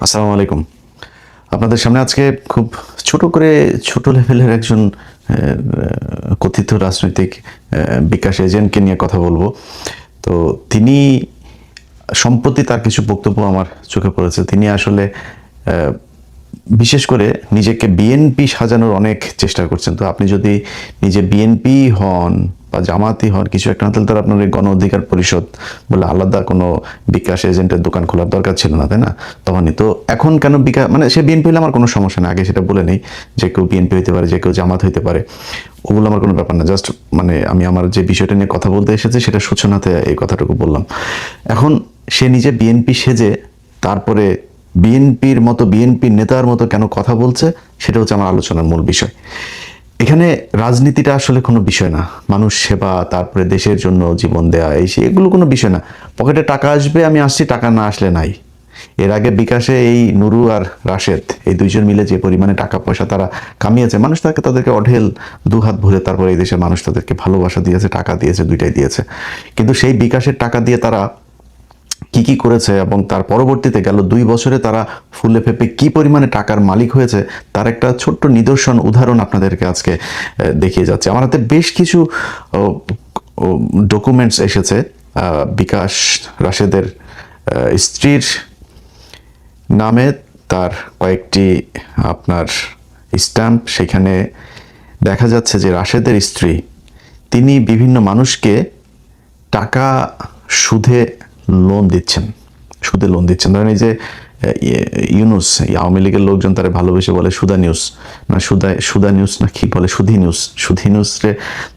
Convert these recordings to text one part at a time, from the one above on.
আসসালামু আলাইকুম। আপনাদের সামনে আজকে খুব ছোট লেভেলের একজন কথিত রাজনৈতিক বিকাশ এজেন্টকে নিয়ে কথা বলবো। তো তিনি সম্প্রতি তার কিছু বক্তব্য আমার চোখে পড়েছে। তিনি আসলে বিশেষ করে নিজেকে বিএনপি সাজানোর অনেক চেষ্টা করছেন। তো আপনি যদি নিজে বিএনপি হন বা জামাতি হন, কিছু একটা না, তাহলে তো আপনার এই গণ অধিকার পরিষদ বলে আলাদা কোনো বিকাশ এজেন্টের দোকান খোলার দরকার ছিল না, তাই না? তখনই তো। এখন কেন বিকাশ, মানে সে বিএনপি হলে আমার কোনো সমস্যা নেই, আগে সেটা বলে নেই। যে কেউ বিএনপি হতে পারে, যে কেউ জামাত হইতে পারে, ওগুলো আমার কোনো ব্যাপার না। জাস্ট মানে আমি আমার যে বিষয়টা নিয়ে কথা বলতে এসেছি সেটা সূচনাতে এই কথাটুকু বললাম। এখন সে নিজে বিএনপি সেজে তারপরে বিএনপির মতো, বিএনপির নেতার মতো কেন কথা বলছে, সেটা হচ্ছে আমার আলোচনার মূল বিষয়। এখানে রাজনীতিটা আসলে কোনো বিষয় না। মানুষ সেবা, তারপরে দেশের জন্য জীবন দেয়া, এই সে এগুলো কোনো বিষয় না। পকেটে টাকা আসবে, আমি আসছি, টাকা না আসলে নাই। এর আগে বিকাশে এই নুরু আর রাশেদ, এই দুইজন মিলে যে পরিমাণে টাকা পয়সা তারা কামিয়েছে, মানুষ তাদেরকে অঢেল দুহাত ভরে তারপরে এই দেশের মানুষ তাদেরকে ভালোবাসা দিয়েছে, টাকা দিয়েছে, দুইটাই দিয়েছে। কিন্তু সেই বিকাশের টাকা দিয়ে তারা কি কি করেছে এবং তার পরবর্তীতে গেল 2 বছরে তারা ফুলে ফেপে কি পরিমাণে টাকার মালিক হয়েছে, তার একটা ছোট্ট নিদর্শন, উদাহরণ আপনাদেরকে আজকে দেখিয়ে যাচ্ছে। আমার হাতে বেশ কিছু ডকুমেন্টস এসেছে বিকাশ রাশেদের স্ত্রীর নামে, তার কয়েকটি আপনার স্ট্যাম্প। সেখানে দেখা যাচ্ছে যে রাশেদের স্ত্রী, তিনি বিভিন্ন মানুষকে টাকা সুদে লোন দিচ্ছেন, ধরেন এই যে ইউনুস, আওয়ামী লীগের লোকজন তারা ভালোবেসে বলে সুদা নিউজ, না সুদা নিউজ না কি বলে, সুধি নিউজ রে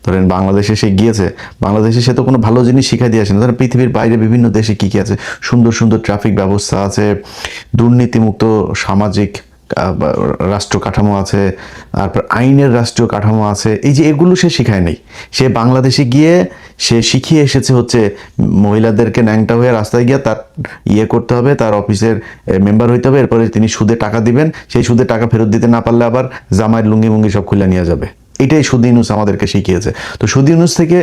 ধরেন বাংলাদেশে সে গিয়েছে, বাংলাদেশে সে তো কোনো ভালো জিনিস শিখাই দিয়ে আসে না। ধরেন পৃথিবীর বাইরে বিভিন্ন দেশে কি কি আছে, সুন্দর সুন্দর ট্রাফিক ব্যবস্থা আছে, দুর্নীতিমুক্ত সামাজিক রাষ্ট্র কাঠামো আছে, তারপর আইনের রাষ্ট্রীয় কাঠামো আছে। এই যে এগুলো সে শিখায় নেই। সে বাংলাদেশে গিয়ে সে শিখিয়ে এসেছে হচ্ছে মহিলাদেরকে ন্যাংটা হয়ে রাস্তায় গিয়ে তার করতে হবে, তার অফিসের মেম্বার হইতে হবে, এরপরে তিনি সুদে টাকা দিবেন, সেই সুদে টাকা ফেরত দিতে না পারলে আবার জামাইয়ের লুঙ্গি মুঙ্গি সব খুলে নিয়ে যাবে। এটাই সুদ ইউনুস আমাদেরকে শিখিয়েছে। তো সুদ ইউনুস থেকে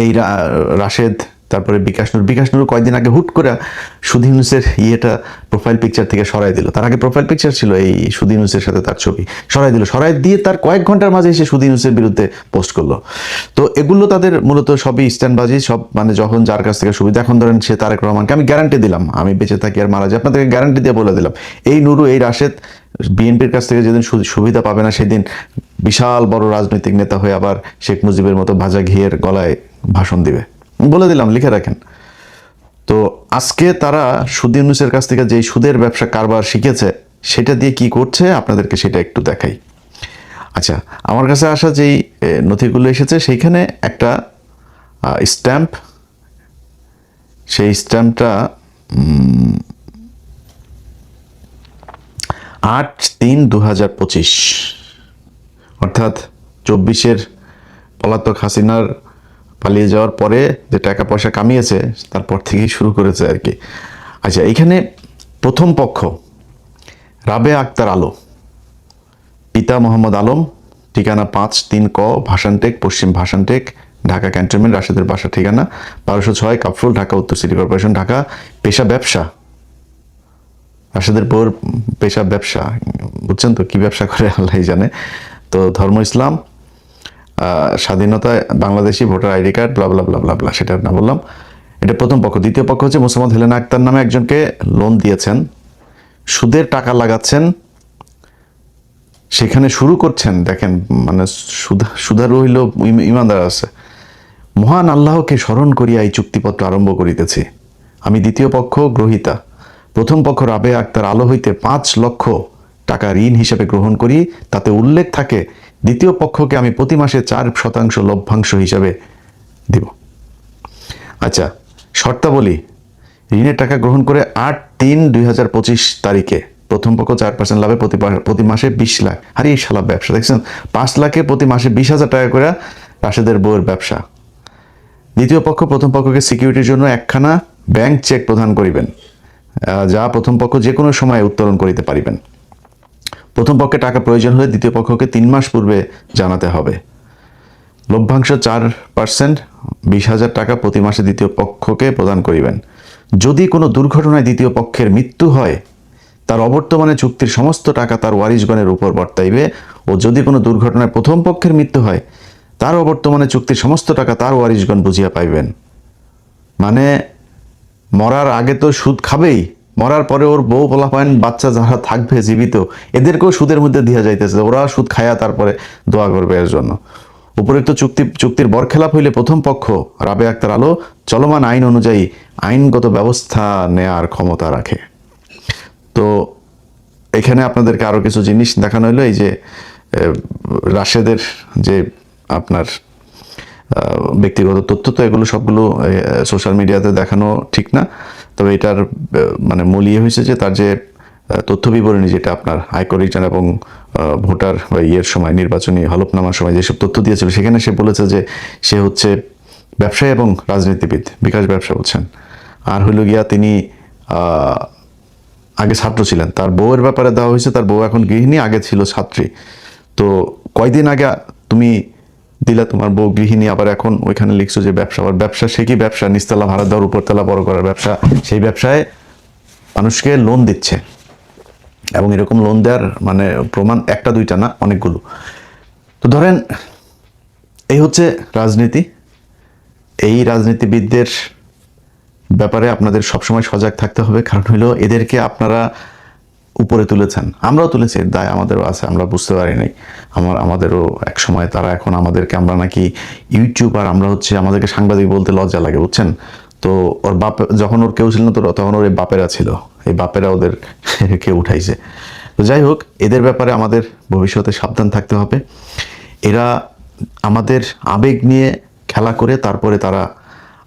এই রাশেদ, তারপরে বিকাশ নূর কয়েকদিন আগে হুট করে সুদ ইউনুসের প্রোফাইল পিকচার থেকে সরাই দিল। তার আগে প্রোফাইল পিকচার ছিল এই সুদ ইউনুসের সাথে তার ছবি, সরাই দিয়ে তার কয়েক ঘন্টার মাঝে এসে সুদ ইউনুসের বিরুদ্ধে পোস্ট করলো। তো এগুলো তাদের মূলত সবই স্ট্যান্ডবাজি, সব মানে যখন যার কাছ থেকে সুবিধা। এখন ধরেন সে তারেক রহমানকে আমি গ্যারান্টি দিলাম, আমি বেঁচে থাকি আর মারা যাই, আপনাদেরকে গ্যারান্টি দিয়ে বলে দিলাম, এই নুরু, এই রাশেদ বিএনপির কাছ থেকে যেদিন সুবিধা পাবে না, সেদিন বিশাল বড় রাজনৈতিক নেতা হয়ে আবার শেখ মুজিবের মতো ভাজা ঘিয়ের গলায় ভাষণ দিবে। বলে দিলাম, লিখে রাখেন। তো আজকে তারা সুদ ইউনুসের কাছ থেকে যেই সুদের ব্যবসা কারবার শিখেছে, সেটা দিয়ে কি করছে আপনাদেরকে সেটা একটু দেখাই। আচ্ছা, আমার কাছে আসা যেই নথিগুলো এসেছে, সেইখানে একটা স্ট্যাম্প, সেই স্ট্যাম্পটা 8/3/2025, অর্থাৎ 24-এর পলাতক হাসিনার পালিয়ে যাওয়ার পরে যে টাকা পয়সা কামিয়েছে তারপর থেকেই শুরু করেছে আর কি। আচ্ছা, এখানে প্রথম পক্ষ রাবেয়া আক্তার আলো, পিতা মোহাম্মদ আলম, ঠিকানা 5-3 ক ভাসানটেক, পশ্চিম ভাসানটেক, ঢাকা ক্যান্টনমেন্ট। রাশেদের বাসা ঠিকানা 1206 কাফরুল, ঢাকা উত্তর সিটি কর্পোরেশন, ঢাকা। পেশা ব্যবসা, রাশেদের বউর পেশা ব্যবসা, বুঝছেন তো কি ব্যবসা করে আল্লাহ জানে। তো ধর্ম ইসলাম, স্বাধীনতা, বাংলাদেশি, ভোটার আইডি কার্ড, ব্লা ব্লা ব্লা ব্লা ব্লা, সেটা না বললাম। এটা প্রথম পক্ষ। দ্বিতীয় পক্ষ হচ্ছে মোসাম্মদ হেলেনা আক্তার নামে একজনকে লোন দিয়েছেন, সুদের টাকা লাগাচ্ছেন, সেখানে শুরু করছেন, দেখেন মানে সুধারু হইল ইমানদার আছে। মহান আল্লাহকে স্মরণ করিয়া এই চুক্তিপত্র আরম্ভ করিতেছি। আমি দ্বিতীয় পক্ষ গ্রহীতা। প্রথম পক্ষ রাবেয়া আক্তার আলো হইতে 5 লক্ষ টাকা ঋণ হিসেবে গ্রহণ করি, তাতে উল্লেখ থাকে দ্বিতীয় পক্ষকে আমি প্রতি মাসে 4% লভ্যাংশ হিসাবে দিব। আচ্ছা, শর্তাবলী, ঋণের টাকা গ্রহণ করে 8/3/2025 তারিখে প্রথম পক্ষ 4% লাভে প্রতি মাসে 20 লাখ। আরে এই শালা ব্যবসা দেখছেন, 5 লাখে প্রতি মাসে 20,000 টাকা করে রাশেদের বউয়ের ব্যবসা। দ্বিতীয় পক্ষ প্রথম পক্ষকে সিকিউরিটির জন্য একখানা ব্যাংক চেক প্রদান করিবেন, যা প্রথম পক্ষ যে কোনো সময় উত্তোলন করিতে পারিবেন। প্রথম পক্ষে টাকা প্রয়োজন হলে দ্বিতীয় পক্ষকে 3 মাস পূর্বে জানাতে হবে। লভ্যাংশ 4%, 20,000 টাকা প্রতি মাসে দ্বিতীয় পক্ষকে প্রদান করিবেন। যদি কোনো দুর্ঘটনায় দ্বিতীয় পক্ষের মৃত্যু হয়, তার অবর্তমানে চুক্তির সমস্ত টাকা তার ওয়ারিশগণের উপর বর্তাইবে, ও যদি কোনো দুর্ঘটনায় প্রথম পক্ষের মৃত্যু হয় তার অবর্তমানে চুক্তির সমস্ত টাকা তার ওয়ারিশগণ বুঝিয়া পাইবেন। মানে মরার আগে তো সুদ খাবেই, মরার পরে ওর বউ পোলাপান বাচ্চা যারা থাকবে জীবিত এদেরকেও সুদের মধ্যে দিয়া যাইতেছে, ওরা সুদ খায়া তারপরে দোয়া করবে এর জন্য। উপরোক্ত চুক্তির বরখেলাপ হইলে প্রথম পক্ষ রাবে আক্তার আলো চলমান আইন অনুযায়ী আইনগত ব্যবস্থা নেয়ার ক্ষমতা রাখে। তো এখানে আপনাদেরকে আরো কিছু জিনিস দেখানো হলো। এই যে রাশেদের যে আপনার ব্যক্তিগত তথ্য, তো এগুলো সবগুলো সোশ্যাল মিডিয়াতে দেখানো ঠিক না। তবে এটার মানে মূল ইয়ে হয়েছে যে তার যে তথ্য বিবরণী, যেটা আপনার আয়কর রিটার্ন এবং ভোটার বা ইয়ের সময় নির্বাচনী হলফনামার সময় যেসব তথ্য দিয়েছিল, সেখানে সে বলেছে যে সে হচ্ছে ব্যবসায়ী এবং রাজনীতিবিদ, বিকাশ ব্যবসা বলছেন। আর হইল গিয়া তিনি আগে ছাত্র ছিলেন। তার বউয়ের ব্যাপারে দেওয়া হয়েছে, তার বউ এখন গৃহিণী, আগে ছিল ছাত্রী। তো কয়দিন আগে তুমি দিলা তোমার বউ গৃহিণী, আবার এখন ওইখানে লিখছো যে ব্যবসা। আবার ব্যবসা সে কি ব্যবসা? নিচতলা ভাড়া দেওয়ার, উপরতলা বড় করার ব্যবসা। সেই ব্যবসায় মানুষকে লোন দিচ্ছে, এবং এরকম লোন দেওয়ার মানে প্রমাণ একটা দুইটা না, অনেকগুলো। তো ধরেন এই হচ্ছে রাজনীতি। এই রাজনীতিবিদদের ব্যাপারে আপনাদের সবসময় সজাগ থাকতে হবে, কারণ হলো এদেরকে আপনারা উপরে তুলেছেন, আমরাও তুলেছি, এর দায় আমাদেরও আছে, আমরা বুঝতে পারি নাই। আমাদেরও এক সময় তারা এখন আমাদেরকে, আমরা নাকি ইউটিউবার, আমরা হচ্ছে, আমাদেরকে সাংবাদিক বলতে লজ্জা লাগে, বুঝছেন। তো ওর বাপ যখন ওর কেউ ছিল না, তো তখন ওর এই বাপেরা ছিল, এই বাপেরা ওদের কে উঠাইছে। তো যাই হোক, এদের ব্যাপারে আমাদের ভবিষ্যতে সাবধান থাকতে হবে। এরা আমাদের আবেগ নিয়ে খেলা করে তারপরে তারা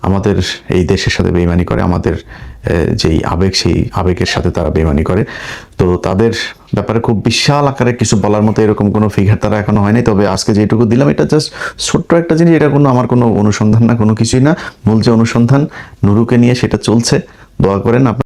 আমাদের এই দেশের সাথে বেইমানি করে, আমাদের যেই আবেগ, সেই আবেগের সাথে তারা বেইমানি করে। তো তাদের ব্যাপারে খুব বিশাল আকারে কিছু বলার মতো এরকম কোনো ফিগার তারা এখনো হয়নি। তবে আজকে যেটুকু দিলাম এটা জাস্ট ছোট্ট একটা জিনিস, এটা আমার কোনো অনুসন্ধান না, কোনো কিছুই না। মূল যে অনুসন্ধান নুরুকে নিয়ে, সেটা চলছে। দোয়া করেন।